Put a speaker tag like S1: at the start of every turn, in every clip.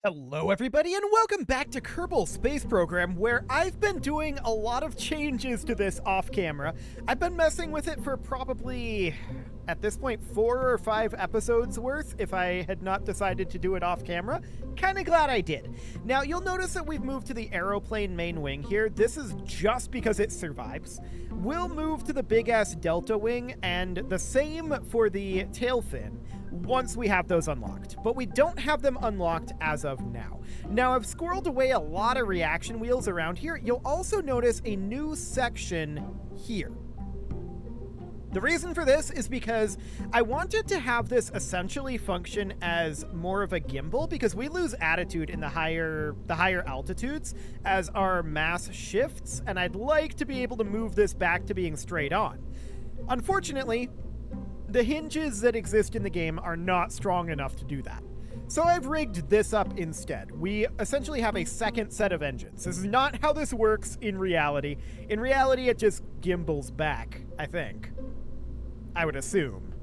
S1: Hello everybody and welcome back to Kerbal Space Program, where I've been doing a lot of changes to this off camera. I've been messing with it for probably, at this point, 4 or 5 episodes worth if I had not decided to do it off camera. Kinda glad I did. Now you'll notice that we've moved to the aeroplane main wing here. This is just because it survives. We'll move to the big ass delta wing and the same for the tail fin once we have those unlocked, but we don't have them unlocked as of now. Now, I've squirreled away a lot of reaction wheels around here. You'll also notice a new section here. The reason for this is because I wanted to have this essentially function as more of a gimbal, because we lose attitude in the higher altitudes as our mass shifts, and I'd like to be able to move this back to being straight on. Unfortunately, the hinges that exist in the game are not strong enough to do that. So I've rigged this up instead. We essentially have a second set of engines. This is not how this works in reality. In reality, it just gimbals back, I think. I would assume.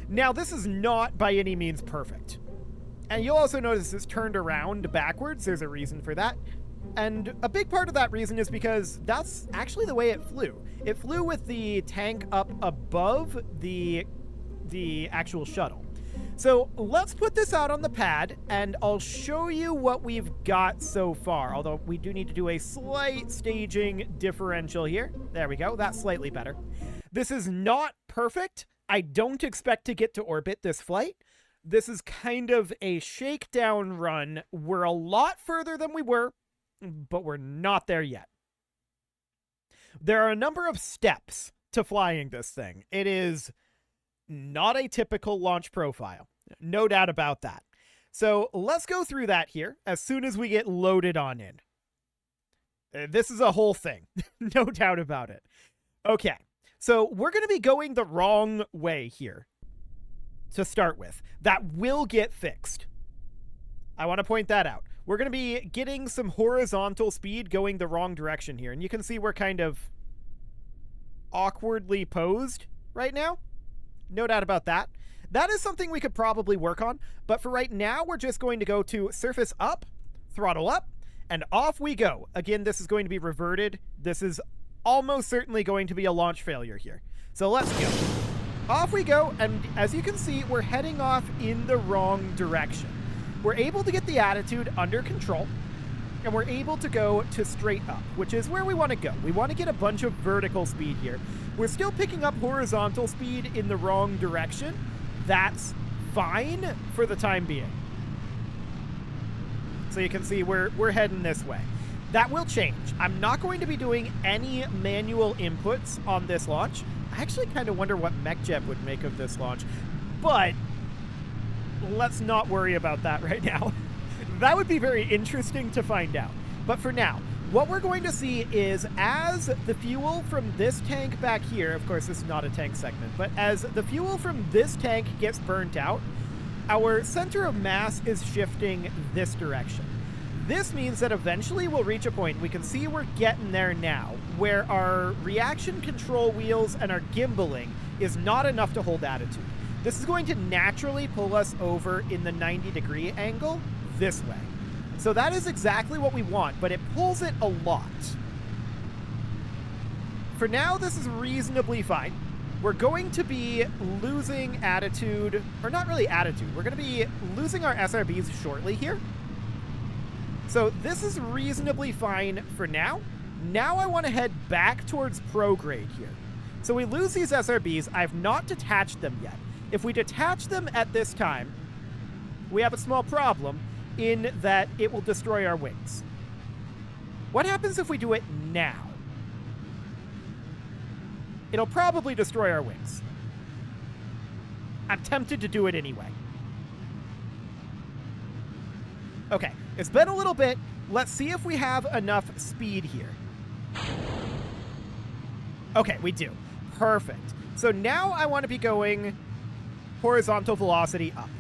S1: Now, this is not by any means perfect. And you'll also notice it's turned around backwards. There's a reason for that. And a big part of that reason is because that's actually the way it flew. It flew with the tank up above the actual shuttle. So let's put this out on the pad and I'll show you what we've got so far, although we do need to do a slight staging differential here. There we go, that's slightly better. This is not perfect. I don't expect to get to orbit this flight. This is kind of a shakedown run. We're a lot further than we were, but we're not there yet. There are a number of steps to flying this thing. It is not a typical launch profile. No doubt about that. So let's go through that here as soon as we get loaded on in. This is a whole thing. No doubt about it. Okay, so we're going to be going the wrong way here to start with. That will get fixed. I want to point that out. We're going to be getting some horizontal speed going the wrong direction here. And you can see we're kind of awkwardly posed right now. No doubt about that. That is something we could probably work on, but for right now, we're just going to go to surface up, throttle up, and off we go. Again, this is going to be reverted. This is almost certainly going to be a launch failure here. So let's go. Off we go, and as you can see, we're heading off in the wrong direction. We're able to get the attitude under control, and we're able to go to straight up, which is where we want to go. We want to get a bunch of vertical speed here. We're still picking up horizontal speed in the wrong direction. That's fine for the time being. So you can see we're heading this way. That will change. I'm not going to be doing any manual inputs on this launch. I actually kind of wonder what MechJeb would make of this launch, but let's not worry about that right now. That would be very interesting to find out. But for now, what we're going to see is as the fuel from this tank back here, of course this is not a tank segment, but as the fuel from this tank gets burnt out, our center of mass is shifting this direction. This means that eventually we'll reach a point, we can see we're getting there now, where our reaction control wheels and our gimbaling is not enough to hold attitude. This is going to naturally pull us over in the 90-degree angle this way. So that is exactly what we want, but it pulls it a lot. For now, this is reasonably fine. We're going to be losing attitude, or not really attitude, we're going to be losing our SRBs shortly here. So this is reasonably fine for now. Now I want to head back towards prograde here. So we lose these SRBs. I've not detached them yet. If we detach them at this time, we have a small problem in that it will destroy our wings. What happens if we do it now? It'll probably destroy our wings. I'm tempted to do it anyway. Okay, it's been a little bit. Let's see if we have enough speed here. Okay, we do. Perfect. So now I want to be going horizontal velocity up.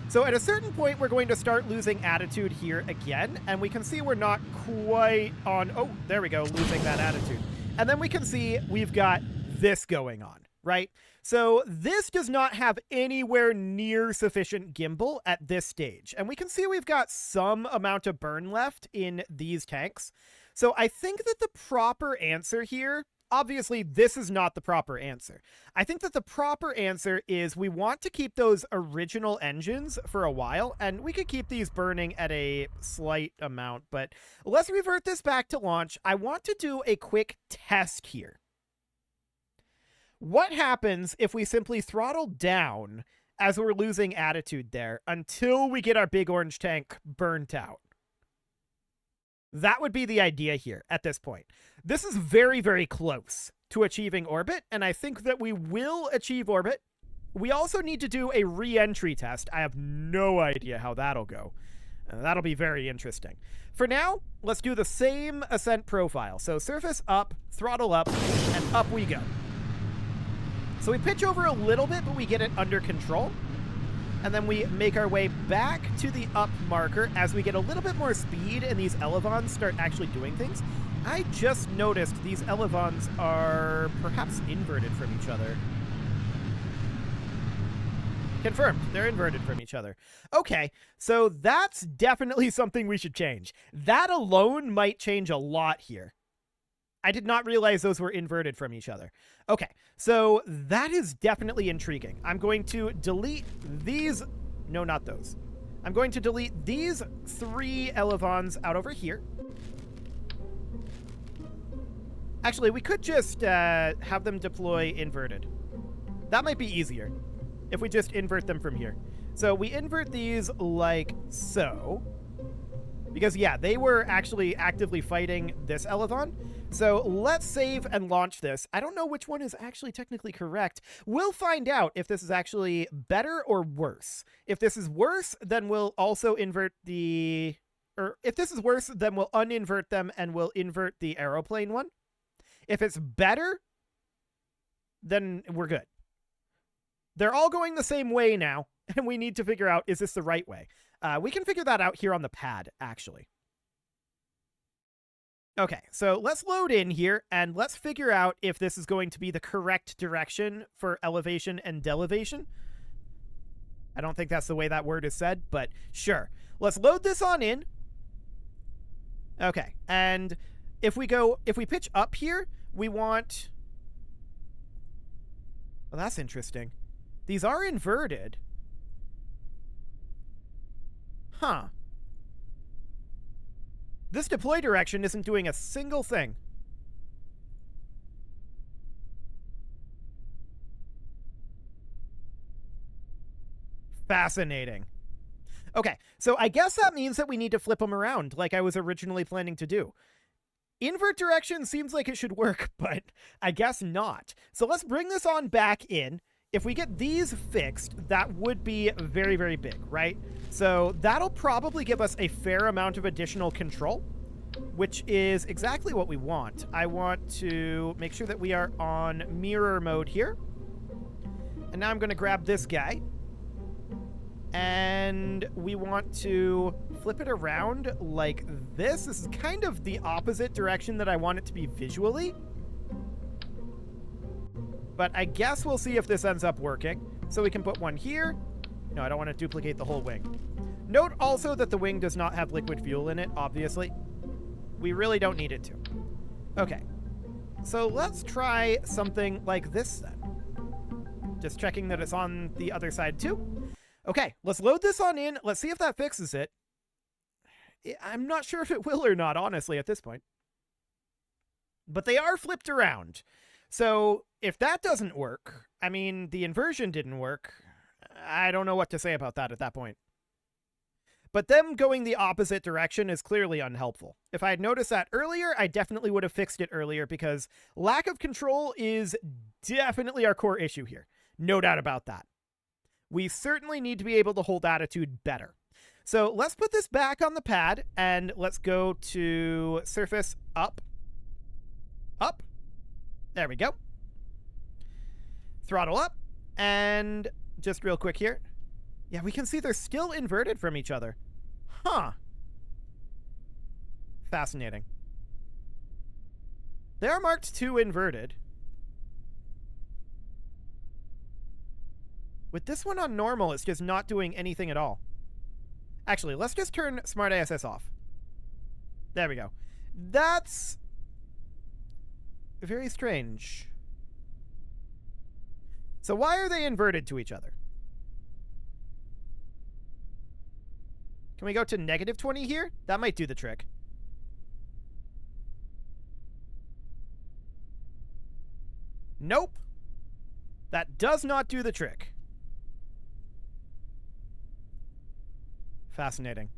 S1: So at a certain point, we're going to start losing attitude here again, and we can see we're not quite on... Oh, there we go, losing that attitude. And then we can see we've got this going on. right? So this does not have anywhere near sufficient gimbal at this stage. And we can see we've got some amount of burn left in these tanks. So I think that the proper answer here, obviously this is not the proper answer. I think that the proper answer is we want to keep those original engines for a while, and we could keep these burning at a slight amount, but let's revert this back to launch. I want to do a quick test here. What happens if we simply throttle down as we're losing attitude there until we get our big orange tank burnt out? That would be the idea here at this point. This is very, very close to achieving orbit, and I think that we will achieve orbit. We also need to do a re-entry test. I have no idea how that'll go. That'll be very interesting. For now, let's do the same ascent profile. So surface up, throttle up, and up we go. So we pitch over a little bit, but we get it under control. And then we make our way back to the up marker as we get a little bit more speed and these Elevons start actually doing things. I just noticed these Elevons are perhaps inverted from each other. Confirmed. They're inverted from each other. Okay, so that's definitely something we should change. That alone might change a lot here. I did not realize those were inverted from each other. Okay, so that is definitely intriguing. I'm going to delete these. No, not those. I'm going to delete these 3 Elevons out over here. Actually, we could just have them deploy inverted. That might be easier if we just invert them from here. So we invert these like so. Because, yeah, they were actually actively fighting this Elevon. So let's save and launch this. I don't know which one is actually technically correct. We'll find out if this is actually better or worse. If this is worse, then we'll also invert the... Or if this is worse, then we'll uninvert them and we'll invert the aeroplane one. If it's better, then we're good. They're all going the same way now, and we need to figure out, is this the right way? We can figure that out here on the pad, actually. Okay, so let's load in here, and let's figure out if this is going to be the correct direction for elevation and delevation. I don't think that's the way that word is said, but sure. Let's load this on in. Okay, and if we pitch up here, we want... Well, that's interesting. These are inverted. Huh. This deploy direction isn't doing a single thing. Fascinating. Okay, so I guess that means that we need to flip them around like I was originally planning to do. Invert direction seems like it should work, but I guess not. So let's bring this on back in. If we get these fixed, that would be very, very big, right? So that'll probably give us a fair amount of additional control, which is exactly what we want. I want to make sure that we are on mirror mode here. And now I'm going to grab this guy. And we want to flip it around like this. This is kind of the opposite direction that I want it to be visually. But I guess we'll see if this ends up working. So we can put one here. No, I don't want to duplicate the whole wing. Note also that the wing does not have liquid fuel in it, obviously. We really don't need it to. Okay. So let's try something like this then. Just checking that it's on the other side too. Okay, let's load this on in. Let's see if that fixes it. I'm not sure if it will or not, honestly, at this point. But they are flipped around. So if that doesn't work, I mean, the inversion didn't work. I don't know what to say about that at that point. But them going the opposite direction is clearly unhelpful. If I had noticed that earlier, I definitely would have fixed it earlier, because lack of control is definitely our core issue here. No doubt about that. We certainly need to be able to hold attitude better. So let's put this back on the pad, and let's go to surface up. Up. There we go. Throttle up. And just real quick here. Yeah, we can see they're still inverted from each other. Huh. Fascinating. They are marked 2 inverted. With this one on normal, it's just not doing anything at all. Actually, let's just turn Smart ISS off. There we go. That's very strange. So why are they inverted to each other? Can we go to -20 here? That might do the trick. Nope. That does not do the trick. Fascinating.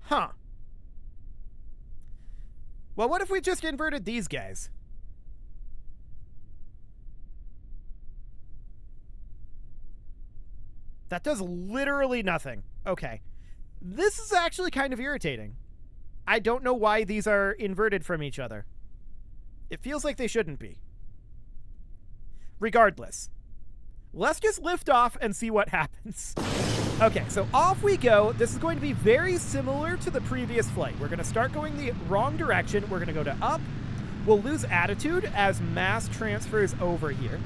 S1: Huh. Well, what if we just inverted these guys? That does literally nothing. Okay. This is actually kind of irritating. I don't know why these are inverted from each other. It feels like they shouldn't be. Regardless, let's just lift off and see what happens. Okay, so off we go. This is going to be very similar to the previous flight. We're going to start going the wrong direction. We're going to go to up. We'll lose attitude as mass transfers over here.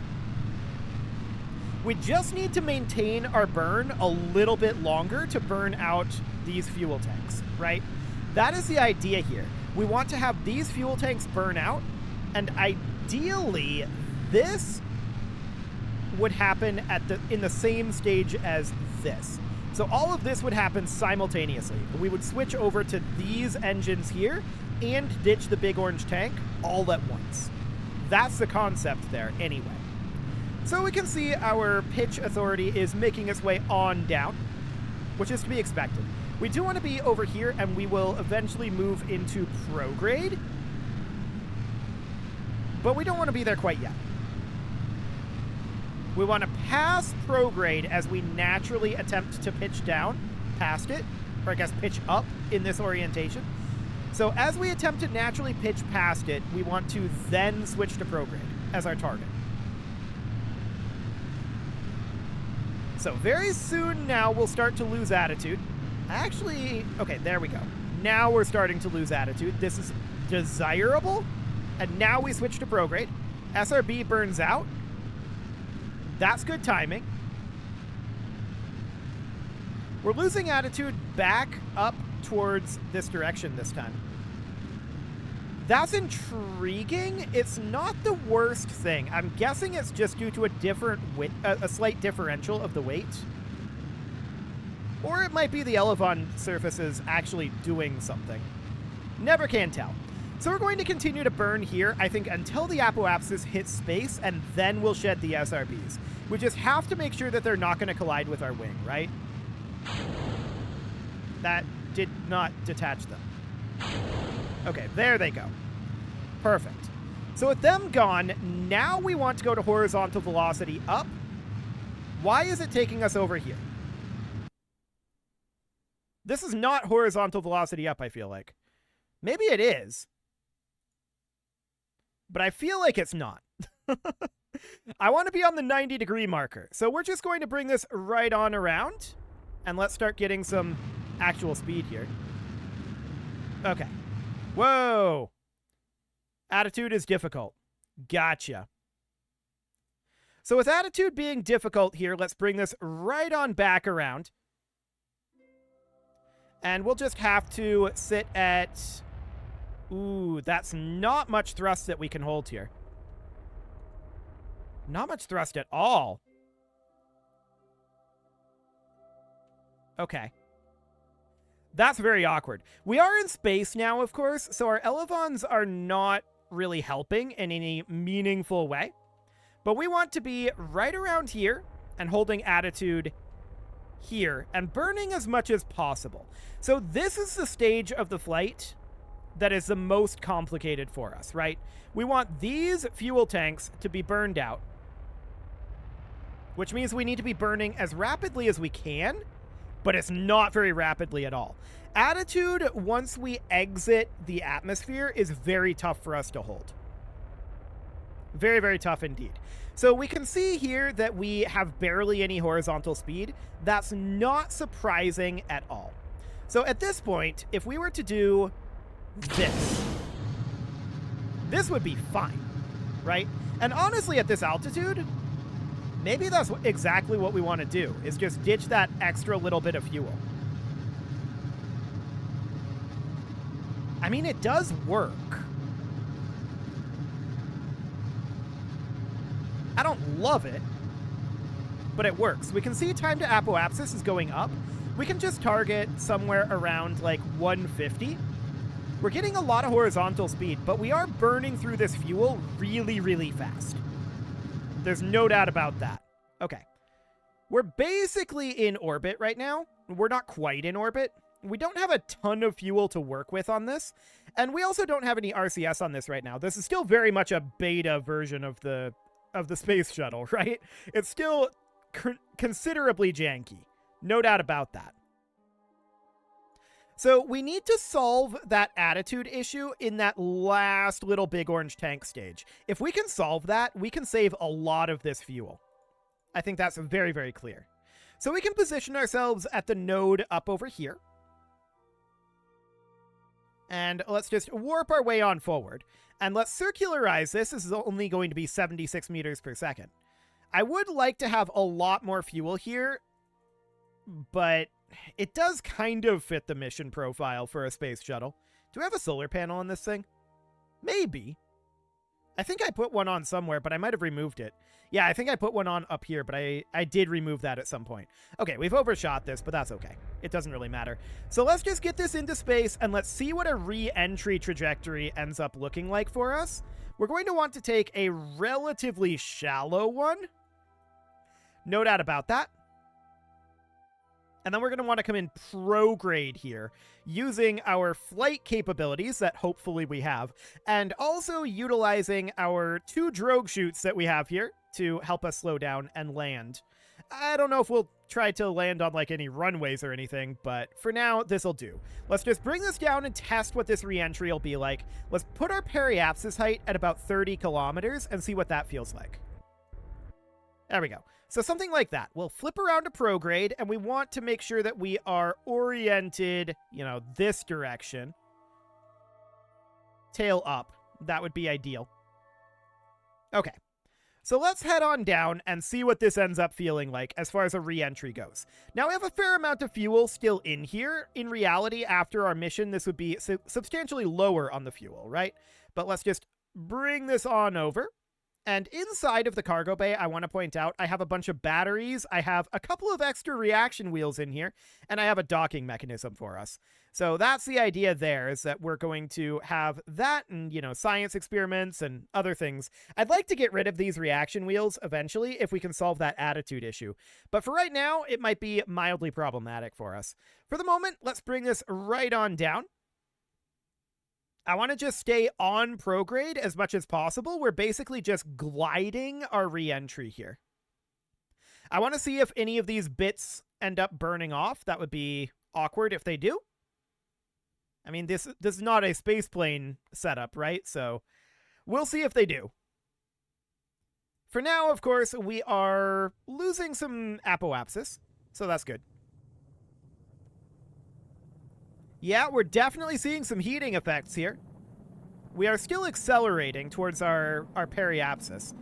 S1: We just need to maintain our burn a little bit longer to burn out these fuel tanks, right? That is the idea here. We want to have these fuel tanks burn out, and ideally, this would happen in the same stage as this. So all of this would happen simultaneously. We would switch over to these engines here and ditch the big orange tank all at once. That's the concept there anyway. So we can see our pitch authority is making its way on down, which is to be expected. We do want to be over here, and we will eventually move into prograde, but we don't want to be there quite yet. We want to pass prograde as we naturally attempt to pitch down past it, or I guess pitch up in this orientation. So as we attempt to naturally pitch past it, we want to then switch to prograde as our target. So very soon now we'll start to lose attitude. Actually, okay, there we go. Now we're starting to lose attitude. This is desirable. And now we switch to prograde. SRB burns out. That's good timing. We're losing attitude back up towards this direction this time. That's intriguing. It's not the worst thing. I'm guessing it's just due to a slight differential of the weight. Or it might be the Elevon surfaces actually doing something. Never can tell. So we're going to continue to burn here, I think, until the apoapsis hits space, and then we'll shed the SRBs. We just have to make sure that they're not going to collide with our wing, right? That did not detach them. Okay, there they go. Perfect. So with them gone, now we want to go to horizontal velocity up. Why is it taking us over here? This is not horizontal velocity up, I feel like. Maybe it is. But I feel like it's not. I want to be on the 90-degree marker. So we're just going to bring this right on around. And let's start getting some actual speed here. Okay. Whoa. Attitude is difficult. Gotcha. So with attitude being difficult here, let's bring this right on back around. And we'll just have to sit at... Ooh, that's not much thrust that we can hold here. Not much thrust at all. Okay. That's very awkward. We are in space now, of course, so our Elevons are not really helping in any meaningful way. But we want to be right around here and holding attitude here and burning as much as possible. So this is the stage of the flight that is the most complicated for us, right? We want these fuel tanks to be burned out, which means we need to be burning as rapidly as we can, but it's not very rapidly at all. Attitude, once we exit the atmosphere, is very tough for us to hold. Very, very tough indeed. So we can see here that we have barely any horizontal speed. That's not surprising at all. So at this point, if we were to do this would be fine. right? And honestly, at this altitude, maybe that's exactly what we want to do, is just ditch that extra little bit of fuel. I mean, it does work. I don't love it, but it works. We can see time to apoapsis is going up. We can just target somewhere around like 150. We're getting a lot of horizontal speed, but we are burning through this fuel really, really fast. There's no doubt about that. Okay. We're basically in orbit right now. We're not quite in orbit. We don't have a ton of fuel to work with on this, and we also don't have any RCS on this right now. This is still very much a beta version of the space shuttle, right? It's still considerably janky. No doubt about that. So we need to solve that attitude issue in that last little big orange tank stage. If we can solve that, we can save a lot of this fuel. I think that's very, very clear. So we can position ourselves at the node up over here. And let's just warp our way on forward. And let's circularize this. This is only going to be 76 meters per second. I would like to have a lot more fuel here, but it does kind of fit the mission profile for a space shuttle. Do we have a solar panel on this thing? Maybe. I think I put one on somewhere, but I might have removed it. Yeah, I think I put one on up here, but I did remove that at some point. Okay, we've overshot this, but that's okay. It doesn't really matter. So let's just get this into space, and let's see what a re-entry trajectory ends up looking like for us. We're going to want to take a relatively shallow one. No doubt about that. And then we're going to want to come in prograde here, using our flight capabilities that hopefully we have, and also utilizing our 2 drogue chutes that we have here to help us slow down and land. I don't know if we'll try to land on like any runways or anything, but for now, this'll do. Let's just bring this down and test what this re-entry will be like. Let's put our periapsis height at about 30 kilometers and see what that feels like. There we go. So something like that. We'll flip around to prograde, and we want to make sure that we are oriented, this direction. Tail up. That would be ideal. Okay. So let's head on down and see what this ends up feeling like as far as a re-entry goes. Now, we have a fair amount of fuel still in here. In reality, after our mission, this would be substantially lower on the fuel, right? But let's just bring this on over. And inside of the cargo bay, I want to point out, I have a bunch of batteries, I have a couple of extra reaction wheels in here, and I have a docking mechanism for us. So that's the idea there, is that we're going to have that and, science experiments and other things. I'd like to get rid of these reaction wheels eventually if we can solve that attitude issue. But for right now, it might be mildly problematic for us. For the moment, let's bring this right on down. I want to just stay on prograde as much as possible. We're basically just gliding our re-entry here. I want to see if any of these bits end up burning off. That would be awkward if they do. I mean, this is not a spaceplane setup, right? So we'll see if they do. For now, of course, we are losing some apoapsis, so that's good. Yeah, we're definitely seeing some heating effects here. We are still accelerating towards our periapsis,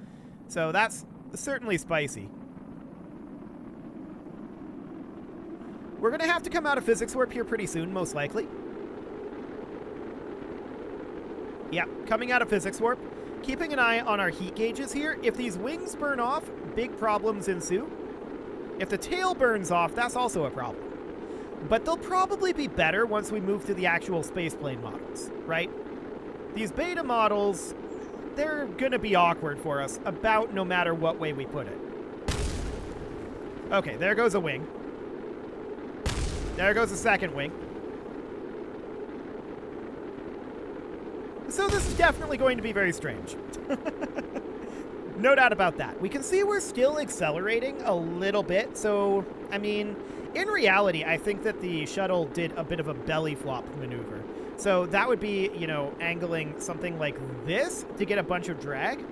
S1: so that's certainly spicy. We're going to have to come out of physics warp here pretty soon, most likely. Yeah, coming out of physics warp. Keeping an eye on our heat gauges here. If these wings burn off, big problems ensue. If the tail burns off, that's also a problem. But they'll probably be better once we move to the actual spaceplane models, right? These beta models, they're gonna be awkward for us about no matter what way we put it. Okay, there goes a wing. There goes a second wing. So this is definitely going to be very strange. No doubt about that. We can see we're still accelerating a little bit, so, I mean, in reality, I think that the shuttle did a bit of a belly flop maneuver. So that would be, angling something like this to get a bunch of drag.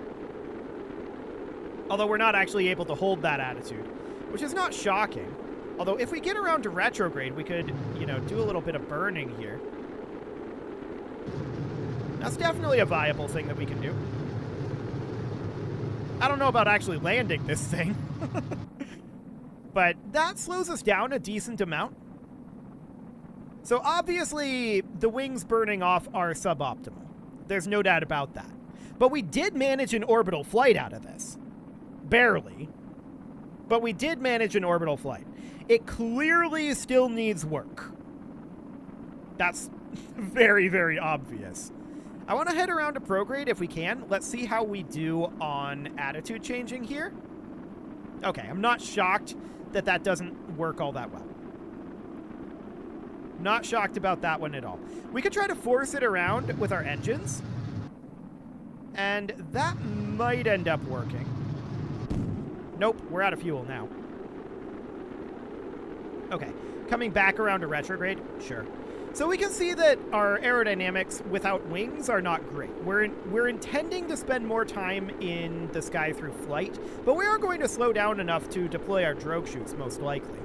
S1: Although we're not actually able to hold that attitude, which is not shocking. Although if we get around to retrograde, we could, do a little bit of burning here. That's definitely a viable thing that we can do. I don't know about actually landing this thing. But that slows us down a decent amount. So obviously, the wings burning off are suboptimal. There's no doubt about that. But we did manage an orbital flight out of this. Barely. But we did manage an orbital flight. It clearly still needs work. That's very, very obvious. I want to head around to prograde if we can. Let's see how we do on attitude changing here. Okay, I'm not shocked that that doesn't work all that well. Not shocked about that one at all. We could try to force it around with our engines. And that might end up working. Nope, we're out of fuel now. Okay, coming back around to retrograde, sure. So we can see that our aerodynamics without wings are not great. We're intending to spend more time in the sky through flight, but we are going to slow down enough to deploy our drogue chutes, most likely.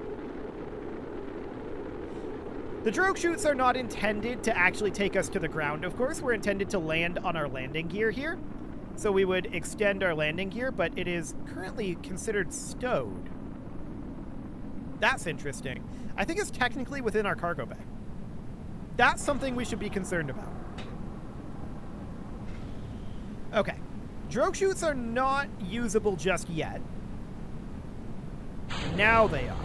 S1: The drogue chutes are not intended to actually take us to the ground, of course. We're intended to land on our landing gear here. So we would extend our landing gear, but it is currently considered stowed. That's interesting. I think it's technically within our cargo bay. That's something we should be concerned about. Okay. Drogue chutes are not usable just yet. Now they are.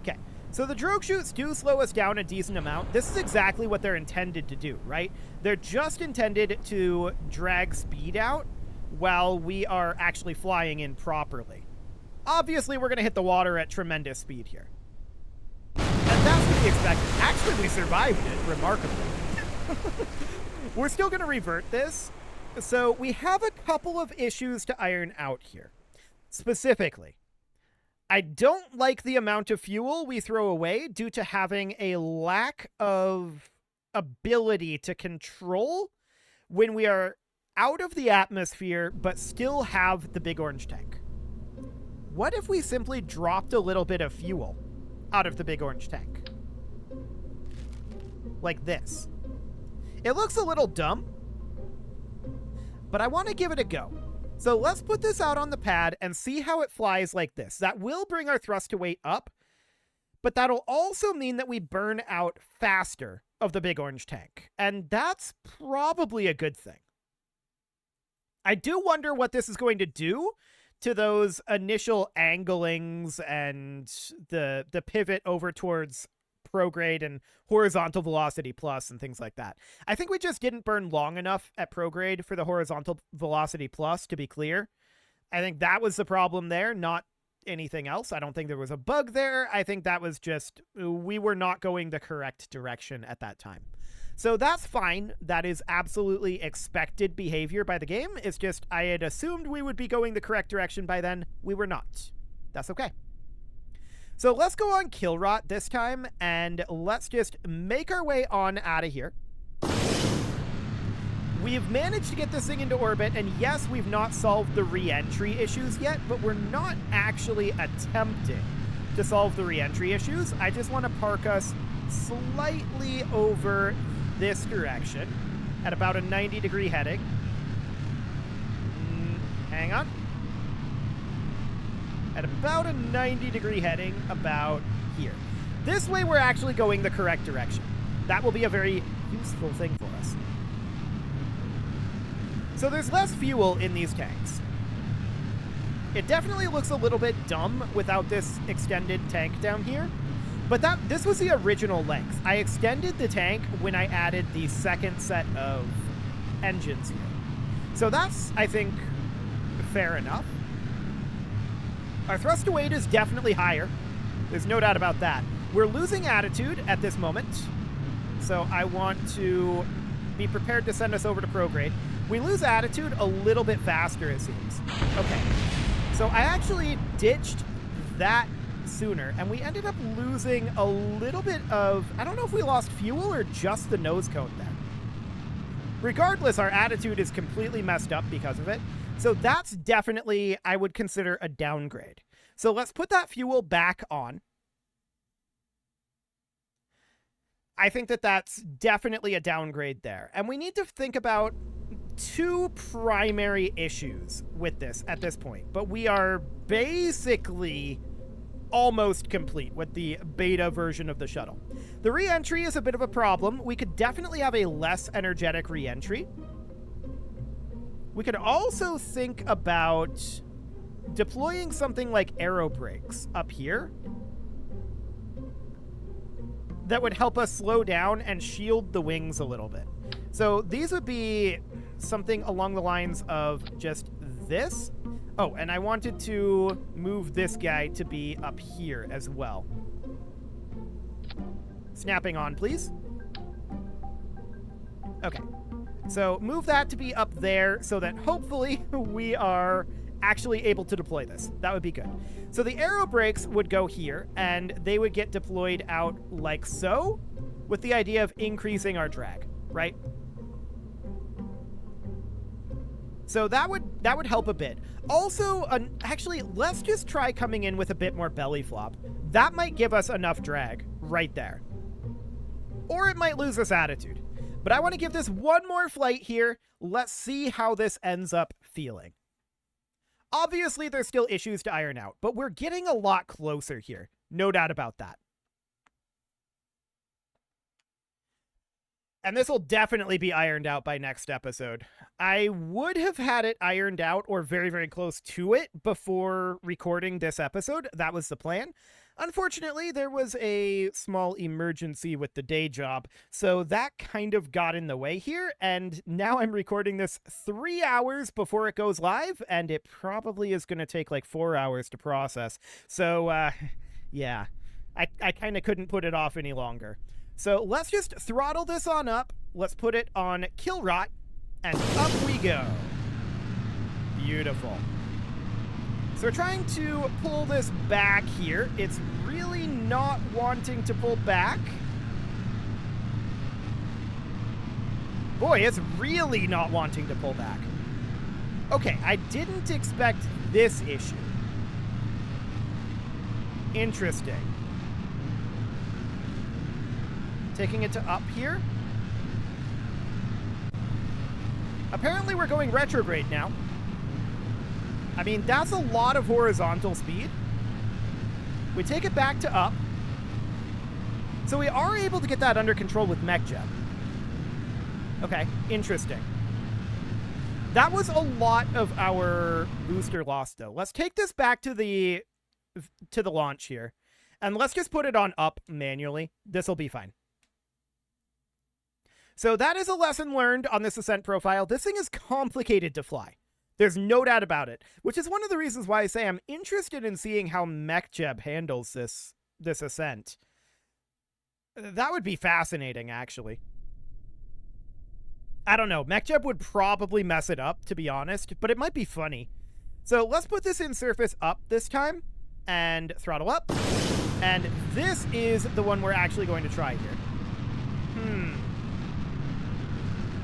S1: Okay. So the drogue chutes do slow us down a decent amount. This is exactly what they're intended to do, right? They're just intended to drag speed out while we are actually flying in properly. Obviously, we're going to hit the water at tremendous speed here. And that's to be expected. Actually, we survived it, remarkably. We're still going to revert this. So we have a couple of issues to iron out here. Specifically, I don't like the amount of fuel we throw away due to having a lack of ability to control when we are out of the atmosphere but still have the big orange tank. What if we simply dropped a little bit of fuel out of the big orange tank? Like this. It looks a little dumb, but I want to give it a go. So let's put this out on the pad and see how it flies like this. That will bring our thrust to weight up, but that'll also mean that we burn out faster of the big orange tank. And that's probably a good thing. I do wonder what this is going to do to those initial anglings and the pivot over towards prograde and horizontal velocity plus and things like that. I think we just didn't burn long enough at prograde for the horizontal velocity plus, to be clear. I think that was the problem there, not anything else. I don't think there was a bug there. I think that was just, we were not going the correct direction at that time. So that's fine. That is absolutely expected behavior by the game. It's just I had assumed we would be going the correct direction by then. We were not. That's okay. So let's go on kill rot this time, and let's just make our way on out of here. We've managed to get this thing into orbit, and yes, we've not solved the re-entry issues yet, but we're not actually attempting to solve the re-entry issues. I just want to park us slightly over this direction at about a 90-degree heading. Hang on. At about a 90-degree heading about here. This way we're actually going the correct direction. That will be a very useful thing for us. So there's less fuel in these tanks. It definitely looks a little bit dumb without this extended tank down here. But this was the original length. I extended the tank when I added the second set of engines here. So that's, I think, fair enough. Our thrust to weight is definitely higher. There's no doubt about that. We're losing attitude at this moment. So I want to be prepared to send us over to prograde. We lose attitude a little bit faster, it seems. Okay. So I actually ditched that sooner, and we ended up losing a little bit of, I don't know if we lost fuel or just the nose cone there. Regardless, our attitude is completely messed up because of it. So that's definitely, I would consider, a downgrade. So let's put that fuel back on. I think that that's definitely a downgrade there. And we need to think about two primary issues with this at this point, but we are basically almost complete with the beta version of the shuttle. The re-entry is a bit of a problem. We could definitely have a less energetic re-entry. We could also think about deploying something like aero brakes up here that would help us slow down and shield the wings a little bit. So these would be something along the lines of just this. Oh, and I wanted to move this guy to be up here as well. Snapping on, please. Okay. So move that to be up there so that hopefully we are actually able to deploy this. That would be good. So the aero brakes would go here, and they would get deployed out like so, with the idea of increasing our drag, right? So that would help a bit. Also, actually, let's just try coming in with a bit more belly flop. That might give us enough drag right there. Or it might lose us attitude. But I want to give this one more flight here. Let's see how this ends up feeling. Obviously, there's still issues to iron out, but we're getting a lot closer here. No doubt about that. And this will definitely be ironed out by next episode. I would have had it ironed out or very, very close to it before recording this episode. That was the plan. Unfortunately, there was a small emergency with the day job, so that kind of got in the way here, and now I'm recording this 3 hours before it goes live, and it probably is going to take like 4 hours to process. So, yeah, I kind of couldn't put it off any longer. So let's just throttle this on up. Let's put it on kill rot, and up we go. Beautiful. So we're trying to pull this back here. It's really not wanting to pull back. Boy, it's really not wanting to pull back. Okay, I didn't expect this issue. Interesting. Taking it to up here. Apparently we're going retrograde now. I mean, that's a lot of horizontal speed. We take it back to up. So we are able to get that under control with mech jet. Okay, interesting. That was a lot of our booster loss, though. Let's take this back to the launch here. And let's just put it on up manually. This will be fine. So that is a lesson learned on this ascent profile. This thing is complicated to fly. There's no doubt about it, which is one of the reasons why I say I'm interested in seeing how MechJeb handles this ascent. That would be fascinating, actually. I don't know. MechJeb would probably mess it up, to be honest, but it might be funny. So let's put this in surface up this time and throttle up. And this is the one we're actually going to try here.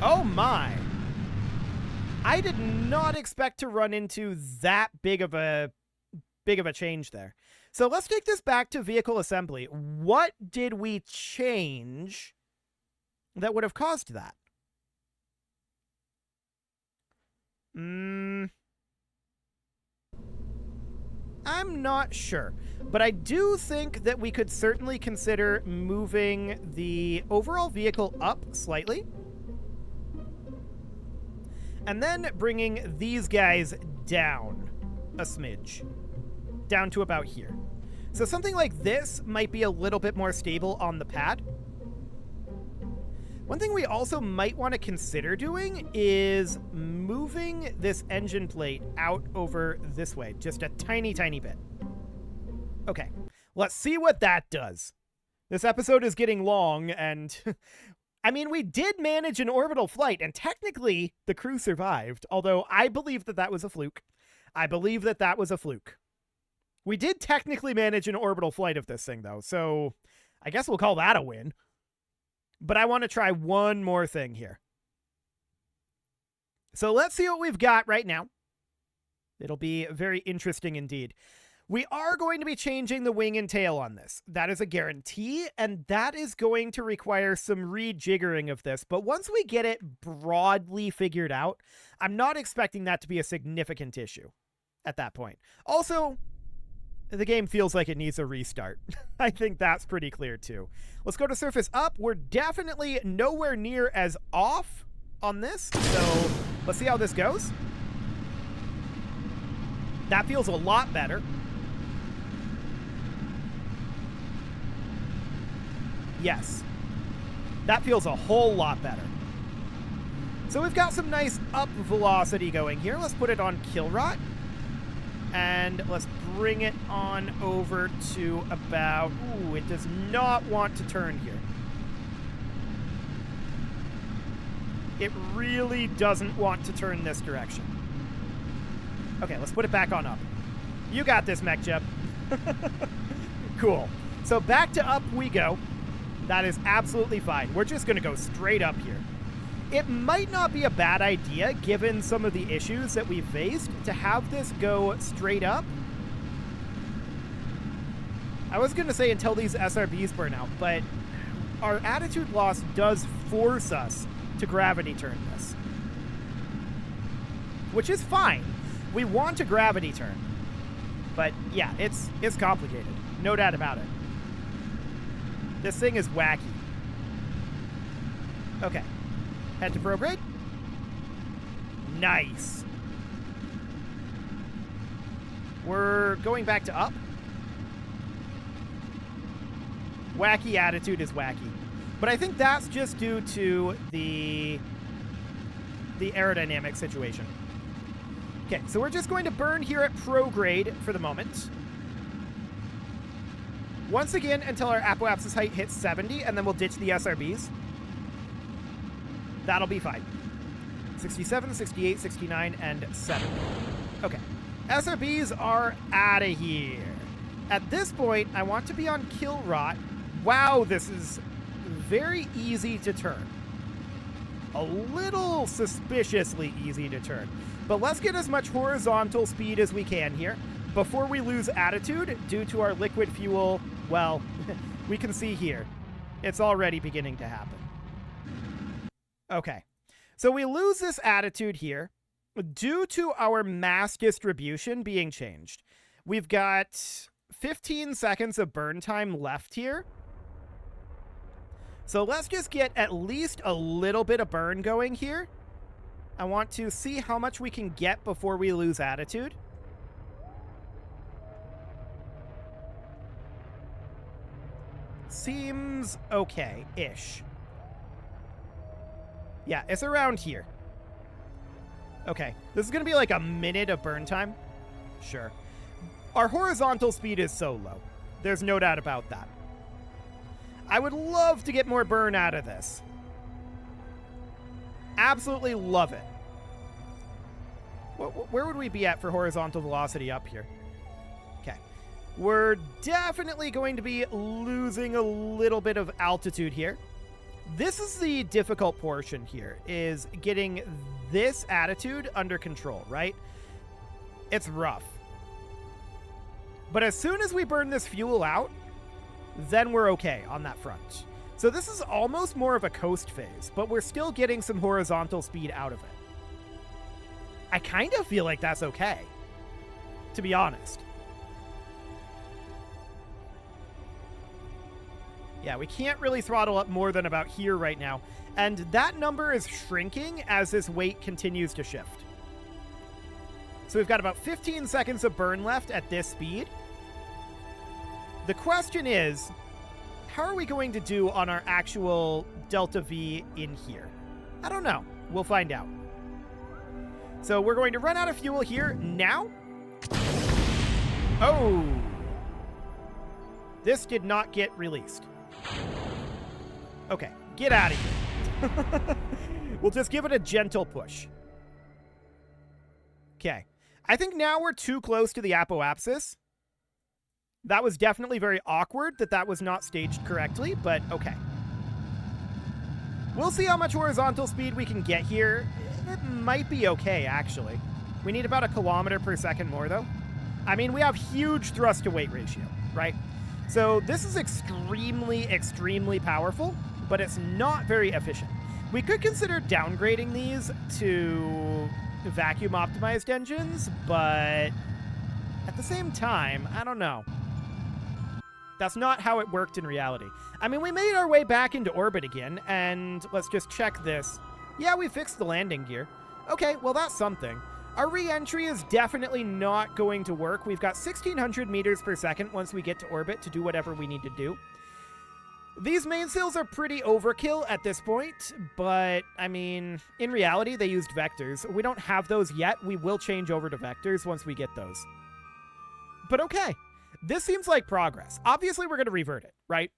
S1: Oh my. I did not expect to run into that big of a change there. So let's take this back to vehicle assembly. What did we change that would have caused that? I'm not sure, but I do think that we could certainly consider moving the overall vehicle up slightly. And then bringing these guys down a smidge. Down to about here. So something like this might be a little bit more stable on the pad. One thing we also might want to consider doing is moving this engine plate out over this way. Just a tiny, tiny bit. Okay, let's see what that does. This episode is getting long, and I mean, we did manage an orbital flight, and technically the crew survived, although I believe that that was a fluke. I believe that that was a fluke. We did technically manage an orbital flight of this thing, though, so I guess we'll call that a win. But I want to try one more thing here. So let's see what we've got right now. It'll be very interesting indeed. We are going to be changing the wing and tail on this. That is a guarantee, and that is going to require some rejiggering of this. But once we get it broadly figured out, I'm not expecting that to be a significant issue at that point. Also, the game feels like it needs a restart. I think that's pretty clear too. Let's go to surface up. We're definitely nowhere near as off on this, so let's see how this goes. That feels a lot better. Yes, that feels a whole lot better. So we've got some nice up velocity going here. Let's put it on kill rot. And let's bring it on over to about... Ooh, it does not want to turn here. It really doesn't want to turn this direction. Okay, let's put it back on up. You got this, Mech Jeb. Cool. So back to up we go. That is absolutely fine. We're just going to go straight up here. It might not be a bad idea, given some of the issues that we've faced, to have this go straight up. I was going to say until these SRBs burn out, but our attitude loss does force us to gravity turn this. Which is fine. We want to gravity turn. But yeah, it's complicated. No doubt about it. This thing is wacky. Okay. Head to prograde. Nice. We're going back to up. Wacky attitude is wacky. But I think that's just due to the aerodynamic situation. Okay, so we're just going to burn here at prograde for the moment. Once again, until our apoapsis height hits 70, and then we'll ditch the SRBs. That'll be fine. 67, 68, 69, and 70. Okay. SRBs are out of here. At this point, I want to be on kill rot. Wow, this is very easy to turn. A little suspiciously easy to turn. But let's get as much horizontal speed as we can here before we lose attitude due to our liquid fuel. Well, we can see here. It's already beginning to happen. Okay. So we lose this attitude here due to our mass distribution being changed. We've got 15 seconds of burn time left here. So let's just get at least a little bit of burn going here. I want to see how much we can get before we lose attitude. Seems okay-ish. Yeah, it's around here. Okay, this is going to be like a minute of burn time. Sure. Our horizontal speed is so low. There's no doubt about that. I would love to get more burn out of this. Absolutely love it. Where would we be at for horizontal velocity up here? Okay. We're definitely going to be losing a little bit of altitude here. This is the difficult portion here, is getting this attitude under control, right? It's rough. But as soon as we burn this fuel out, then we're okay on that front. So this is almost more of a coast phase, but we're still getting some horizontal speed out of it. I kind of feel like that's okay, to be honest. Yeah, we can't really throttle up more than about here right now. And that number is shrinking as this weight continues to shift. So we've got about 15 seconds of burn left at this speed. The question is, how are we going to do on our actual Delta V in here? I don't know. We'll find out. So we're going to run out of fuel here now. Oh. This did not get released. Okay, get out of here. We'll just give it a gentle push. Okay. I think now we're too close to the apoapsis. That was definitely very awkward that was not staged correctly, but okay. We'll see how much horizontal speed we can get here. It might be okay, actually. We need about 1 kilometer per second more, though. I mean, we have huge thrust to weight ratio, right? So this is extremely, extremely powerful, but it's not very efficient. We could consider downgrading these to vacuum optimized engines, but at the same time, I don't know. That's not how it worked in reality. I mean, we made our way back into orbit again, and let's just check this. Yeah, we fixed the landing gear. Okay, well, that's something. Our re-entry is definitely not going to work. We've got 1,600 meters per second once we get to orbit to do whatever we need to do. These mainsails are pretty overkill at this point, but, I mean, in reality, they used vectors. We don't have those yet. We will change over to vectors once we get those. But okay, this seems like progress. Obviously, we're going to revert it, right?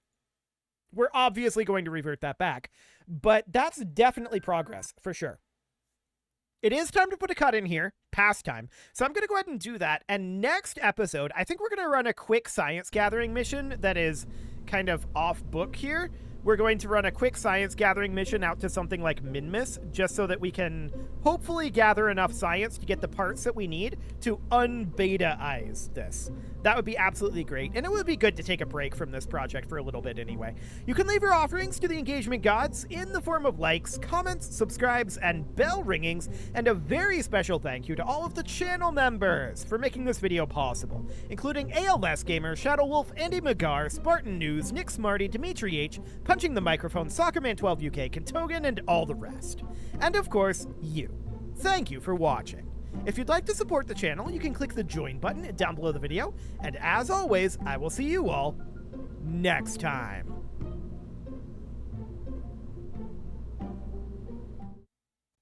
S1: We're obviously going to revert that back, but that's definitely progress, for sure. It is time to put a cut in here, past time. So I'm going to go ahead and do that. And next episode, I think we're going to run a quick science gathering mission that is kind of off book here. We're going to run a quick science gathering mission out to something like Minmus, just so that we can hopefully gather enough science to get the parts that we need to unbeta-ize this. That would be absolutely great, and it would be good to take a break from this project for a little bit anyway. You can leave your offerings to the engagement gods in the form of likes, comments, subscribes, and bell ringings, and a very special thank you to all of the channel members for making this video possible, including ALS Gamer, Shadow Wolf, Andy McGar, Spartan News, Nick Smarty, Dimitri H, Punching the Microphone, Soccerman12 UK, Kentogan, and all the rest. And of course, you. Thank you for watching. If you'd like to support the channel, you can click the join button down below the video, and as always, I will see you all next time.